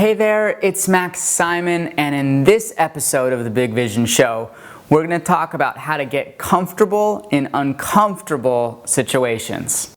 Hey there, it's Max Simon, and in this episode of the Big Vision Show, we're going to talk about how to get comfortable in uncomfortable situations.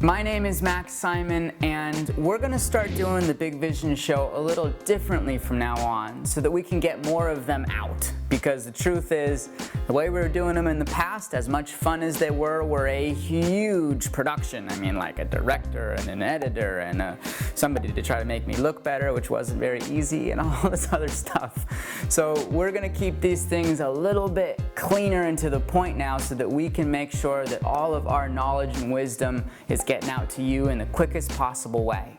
My name is Max Simon, and we're going to start doing the Big Vision Show a little differently from now on so that we can get more of them out. Because the truth is, the way we were doing them in the past, as much fun as they were a huge production. I mean, like a director and an editor and somebody to try to make me look better, which wasn't very easy, and all this other stuff. So we're going to keep these things a little bit cleaner and to the point now so that we can make sure that all of our knowledge and wisdom is getting out to you in the quickest possible way.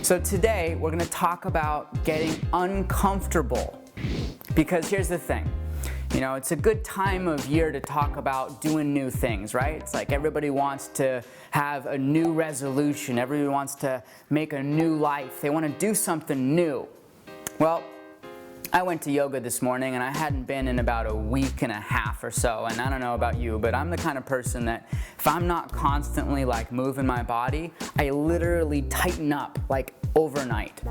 So today we're going to talk about getting uncomfortable. Because here's the thing, you know, it's a good time of year to talk about doing new things, right? It's like everybody wants to have a new resolution, everybody wants to make a new life, they want to do something new. Well, I went to yoga this morning and I hadn't been in about a week and a half or so, and I don't know about you, but I'm the kind of person that if I'm not constantly like moving my body, I literally tighten up like overnight.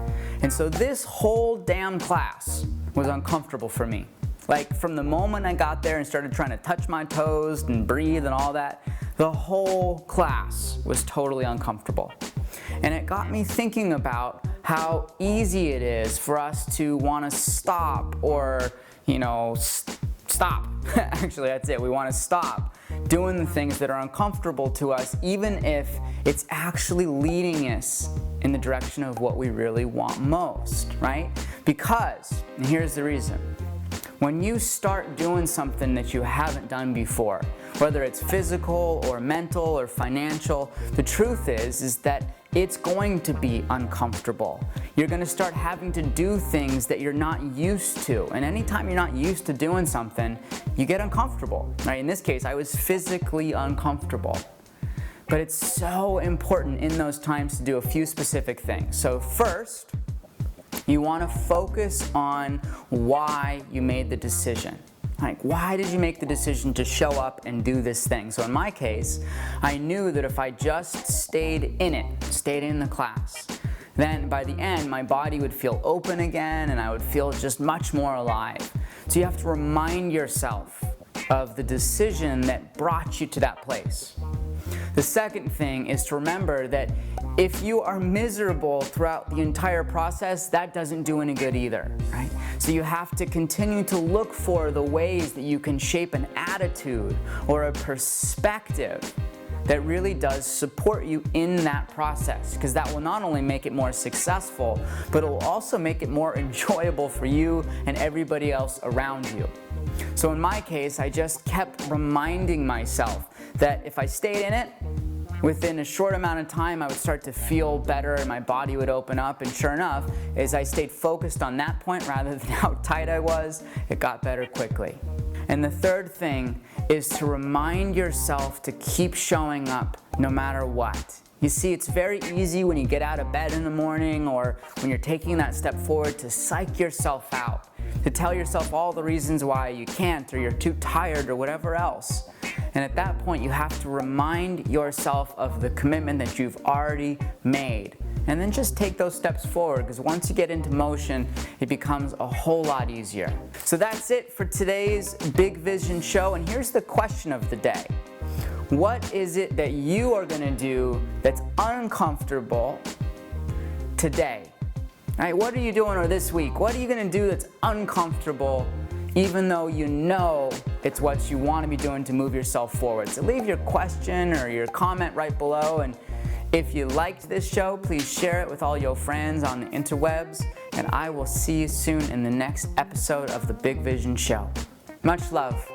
And so this whole damn class was uncomfortable for me. Like from the moment I got there and started trying to touch my toes and breathe and all that, the whole class was totally uncomfortable. And it got me thinking about how easy it is for us to want to stop or, stop. Actually, that's it. We want to stop doing the things that are uncomfortable to us, even if it's actually leading us in the direction of what we really want most, right? Because, and here's the reason, when you start doing something that you haven't done before, whether it's physical or mental or financial, the truth is that it's going to be uncomfortable. You're going to start having to do things that you're not used to. And anytime you're not used to doing something, you get uncomfortable, right? In this case, I was physically uncomfortable. But it's so important in those times to do a few specific things. So first, you want to focus on why you made the decision. Like, why did you make the decision to show up and do this thing? So in my case, I knew that if I just stayed in the class, then by the end, my body would feel open again and I would feel just much more alive. So you have to remind yourself of the decision that brought you to that place. The second thing is to remember that if you are miserable throughout the entire process, that doesn't do any good either, right? So you have to continue to look for the ways that you can shape an attitude or a perspective that really does support you in that process, because that will not only make it more successful, but it will also make it more enjoyable for you and everybody else around you. So in my case, I just kept reminding myself that if I stayed in it, within a short amount of time, I would start to feel better and my body would open up. And sure enough, as I stayed focused on that point rather than how tight I was, it got better quickly. And the third thing is to remind yourself to keep showing up no matter what. You see, it's very easy when you get out of bed in the morning or when you're taking that step forward to psych yourself out, to tell yourself all the reasons why you can't or you're too tired or whatever else. And at that point, you have to remind yourself of the commitment that you've already made. And then just take those steps forward, because once you get into motion, it becomes a whole lot easier. So that's it for today's Big Vision Show. And here's the question of the day. What is it that you are going to do that's uncomfortable today? All right, what are you doing or this week? What are you going to do that's uncomfortable even though you know it's what you want to be doing to move yourself forward? So leave your question or your comment right below, and if you liked this show, please share it with all your friends on the interwebs, and I will see you soon in the next episode of the Big Vision Show. Much love.